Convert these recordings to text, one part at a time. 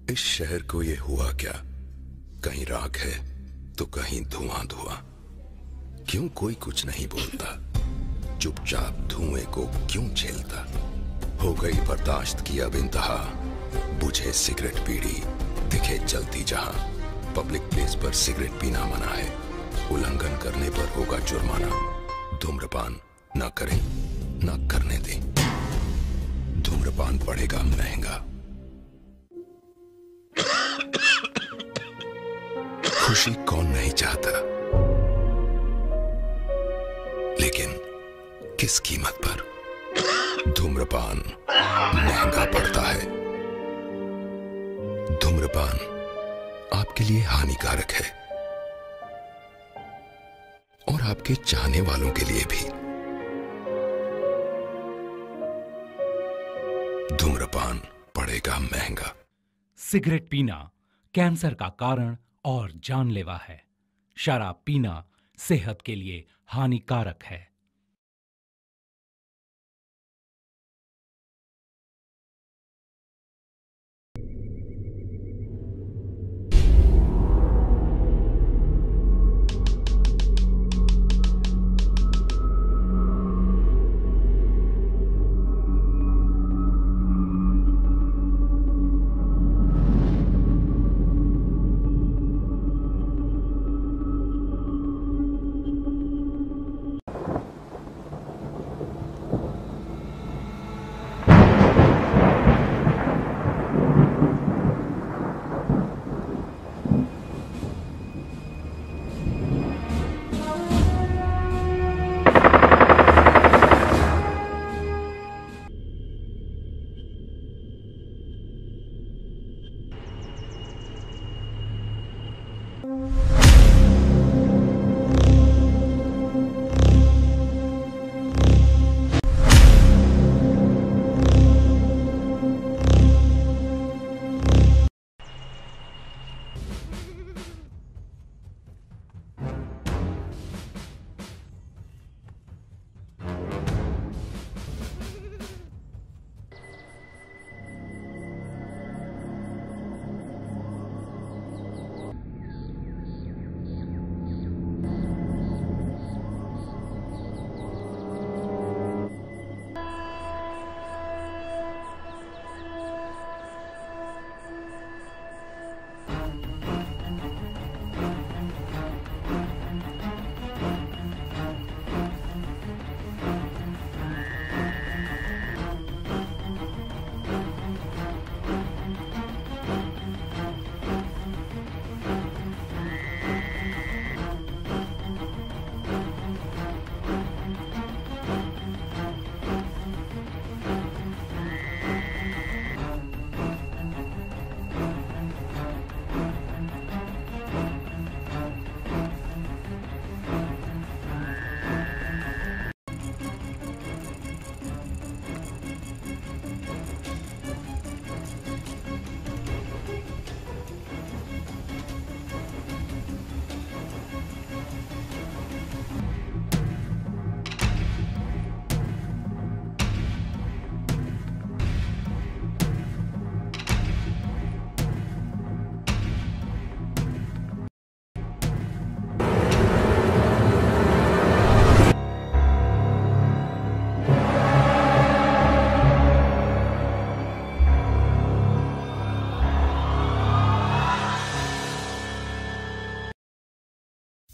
इस शहर को ये हुआ क्या? कहीं राख है तो कहीं धुआं धुआं। क्यों कोई कुछ नहीं बोलता? चुपचाप धुएं को क्यों झेलता? हो गई बर्दाश्त की अब इंतहा। बुझे सिगरेट बीड़ी दिखे जलती जहां। पब्लिक प्लेस पर सिगरेट पीना मना है। उल्लंघन करने पर होगा जुर्माना। धूम्रपान ना करें ना करने दें। धूम्रपान पड़ेगा महंगा। खुशी कौन नहीं चाहता, लेकिन किस कीमत पर? धूम्रपान महंगा पड़ता है। धूम्रपान आपके लिए हानिकारक है और आपके चाहने वालों के लिए भी। धूम्रपान पड़ेगा महंगा। सिगरेट पीना कैंसर का कारण और जानलेवा है। शराब पीना सेहत के लिए हानिकारक है।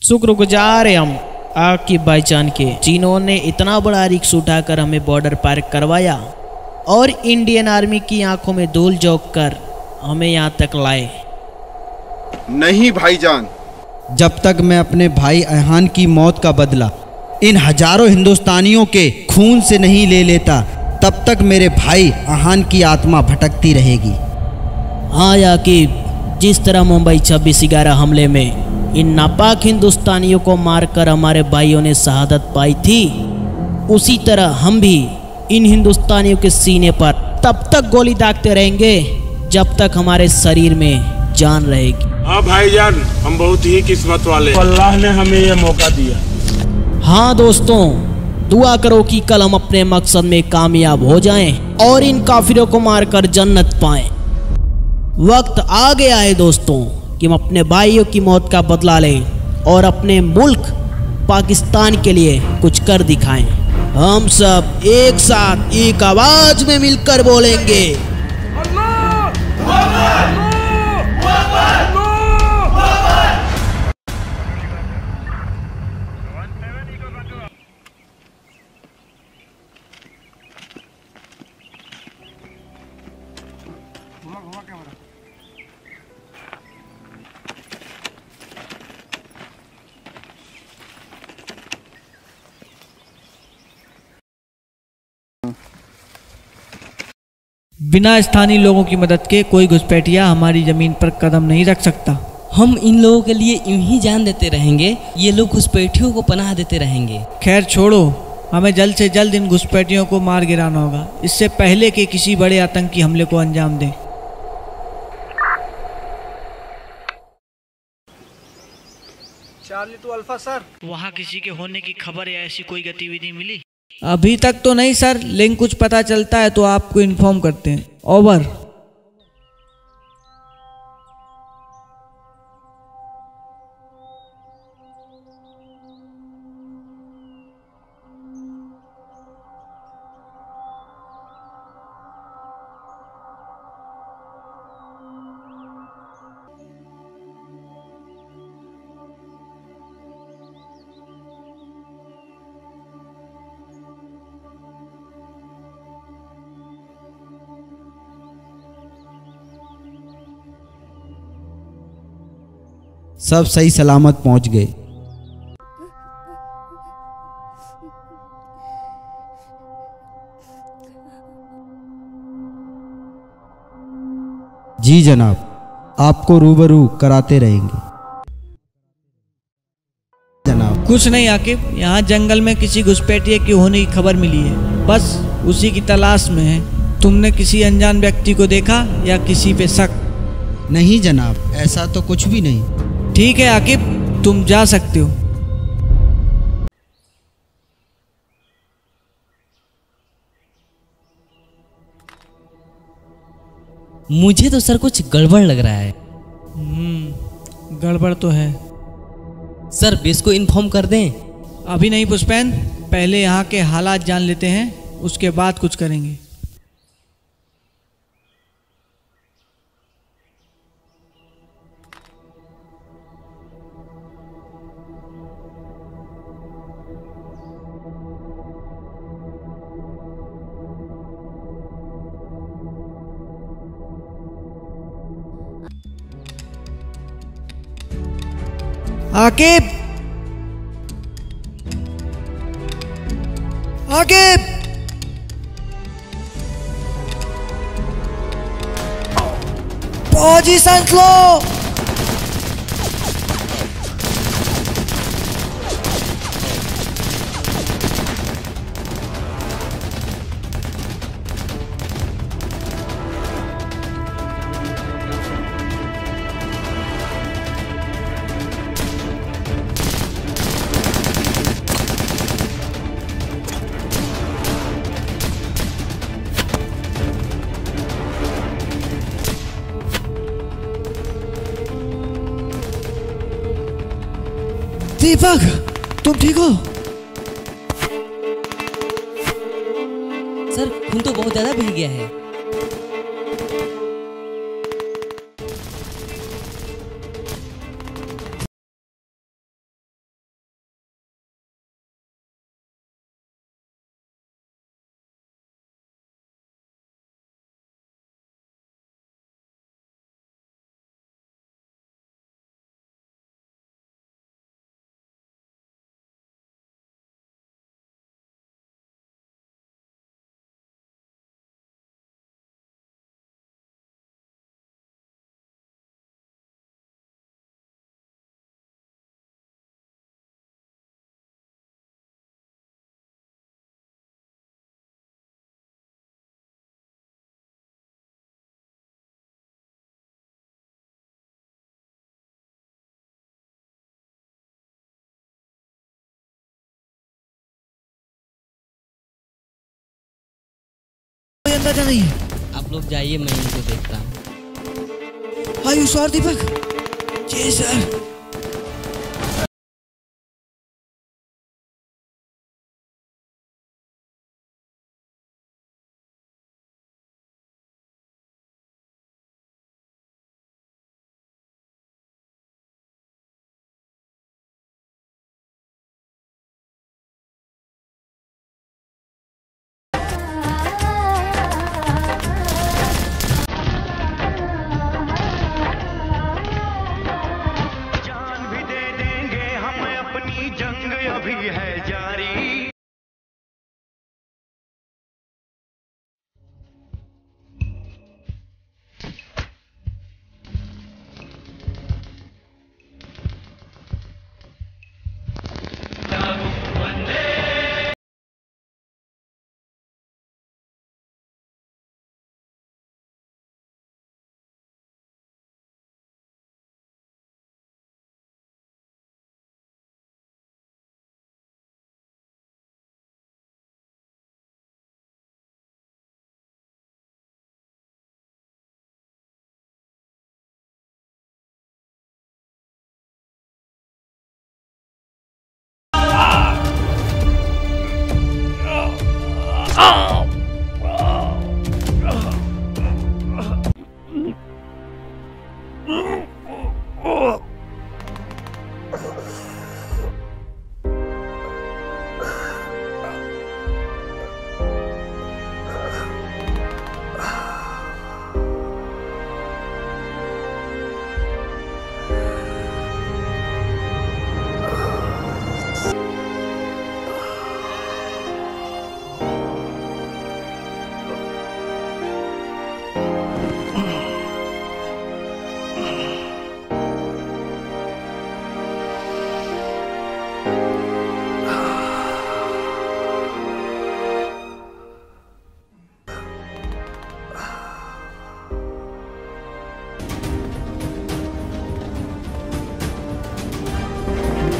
शुक्रगुजार है हम आपकी भाईजान के, जिन्होंने इतना बड़ा रिक्शा उठाकर हमें बॉर्डर पार करवाया और इंडियन आर्मी की आंखों में धूल झोंक कर हमें यहाँ तक लाए। नहीं भाईजान, जब तक मैं अपने भाई अहान की मौत का बदला इन हजारों हिंदुस्तानियों के खून से नहीं ले लेता, तब तक मेरे भाई अहान की आत्मा भटकती रहेगी। हाँ याकीब, जिस तरह मुंबई 26/11 हमले में इन नापाक हिंदुस्तानियों को मारकर हमारे भाइयों ने शहादत पाई थी, उसी तरह हम भी इन हिंदुस्तानियों के सीने पर तब तक गोली दागते रहेंगे जब तक हमारे शरीर में जान रहेगी। हाँ भाईजान, हम बहुत ही किस्मत वाले, अल्लाह ने हमें ये मौका दिया। हाँ दोस्तों, दुआ करो कि कल हम अपने मकसद में कामयाब हो जाएं और इन काफिरों को मारकर जन्नत पाएं। वक्त आ गया है दोस्तों कि हम अपने भाइयों की मौत का बदला लें और अपने मुल्क पाकिस्तान के लिए कुछ कर दिखाएं। हम सब एक साथ एक आवाज में मिलकर बोलेंगे, बिना स्थानीय लोगों की मदद के कोई घुसपैठिया हमारी जमीन पर कदम नहीं रख सकता। हम इन लोगों के लिए यूं ही जान देते रहेंगे, ये लोग घुसपैठियों को पनाह देते रहेंगे। खैर छोड़ो, हमें जल्द से जल्द इन घुसपैठियों को मार गिराना होगा, इससे पहले कि किसी बड़े आतंकी हमले को अंजाम दें। चार्ली टू अल्फा सर, वहाँ किसी के होने की खबर या ऐसी कोई गतिविधि मिली? अभी तक तो नहीं सर, लेकिन कुछ पता चलता है तो आपको इन्फॉर्म करते हैं। ओवर। सब सही सलामत पहुंच गए। जी जनाब, आपको रूबरू कराते रहेंगे। जनाब कुछ नहीं आकिब, यहाँ जंगल में किसी घुसपैठिए की होने की खबर मिली है, बस उसी की तलाश में है। तुमने किसी अनजान व्यक्ति को देखा या किसी पे शक? नहीं जनाब, ऐसा तो कुछ भी नहीं। ठीक है आकिब, तुम जा सकते हो। मुझे तो सर कुछ गड़बड़ लग रहा है। गड़बड़ तो है सर, बेस को इन्फॉर्म कर दें? अभी नहीं पुष्पैन, पहले यहाँ के हालात जान लेते हैं, उसके बाद कुछ करेंगे। आकिब, आकिब, पोजीशन लो। दीपक, तुम ठीक हो? सर, खून तो बहुत ज्यादा बह गया है। अंदाजा नहीं है। आप लोग जाइए, मैं इनको देखता हूँ। आयुष और दीपक। जी सर।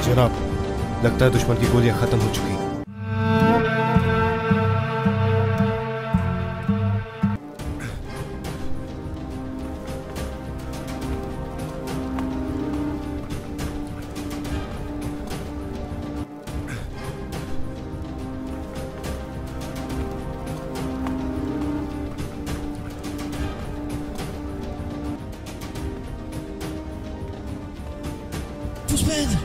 जनाब, लगता है दुश्मन की गोलियां खत्म हो चुकी। पुष्पेंद्र,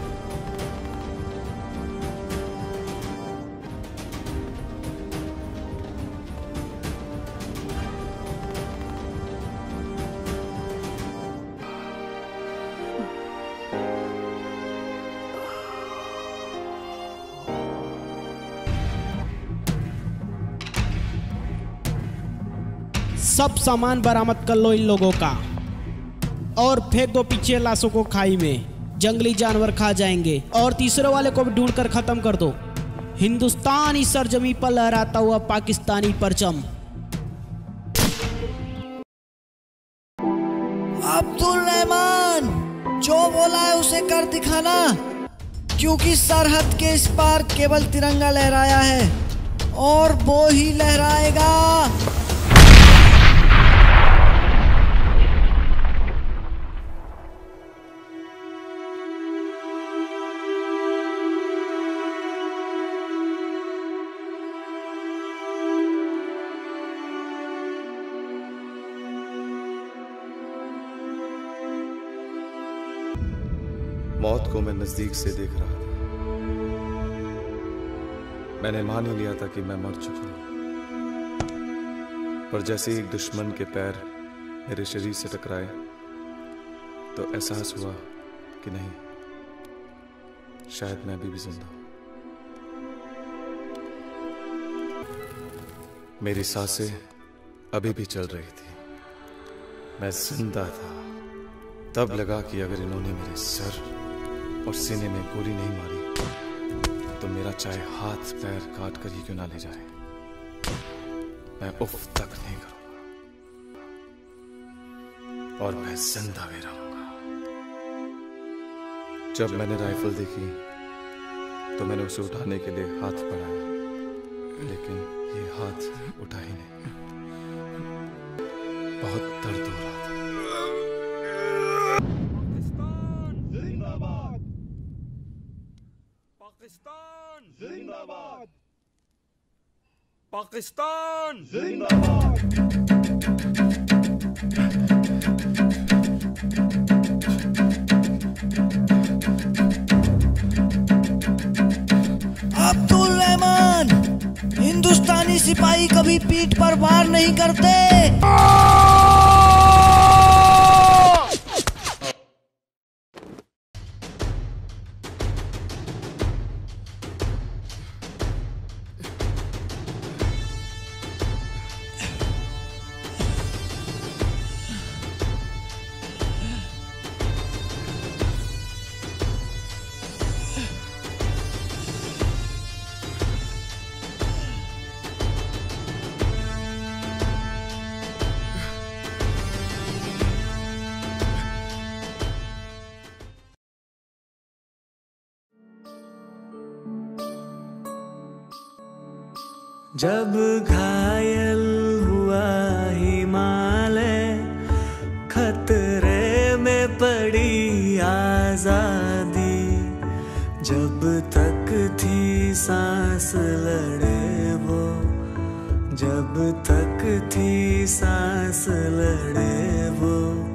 सब सामान बरामद कर लो इन लोगों का और फेंक दो पीछे लाशों को खाई में। जंगली जानवर खा जाएंगे। और तीसरे वाले को भी ढूंढ कर खत्म कर दो। हिंदुस्तान इस सरजमी पर लहराता हुआ पाकिस्तानी परचम। अब्दुल रहमान, जो बोला है उसे कर दिखाना, क्योंकि सरहद के इस पार केवल तिरंगा लहराया है और वो ही लहराएगा। मौत को मैं नजदीक से देख रहा था। मैंने मान ही लिया था कि मैं मर चुका हूं, पर जैसे ही एक दुश्मन के पैर मेरे शरीर से टकराए तो एहसास हुआ कि नहीं, शायद मैं अभी भी जिंदा हूं। मेरी सांसें अभी भी चल रही थी, मैं जिंदा था। तब लगा कि अगर इन्होंने मेरे सर और सीने में गोली नहीं मारी तो मेरा चाहे हाथ पैर काट कर ही क्यों ना ले जाए, मैं उफ तक नहीं करूंगा और मैं जिंदा भी रहूंगा। जब मैंने राइफल देखी तो मैंने उसे उठाने के लिए हाथ बढ़ाया, लेकिन ये हाथ उठा ही नहीं। बहुत दर्द हो रहा था। पाकिस्तान अब्दुल रहमान, हिंदुस्तानी सिपाही कभी पीठ पर वार नहीं करते। जब घायल हुआ हिमालय, खतरे में पड़ी आजादी, जब तक थी सांस लड़े वो, जब तक थी सांस लड़े वो।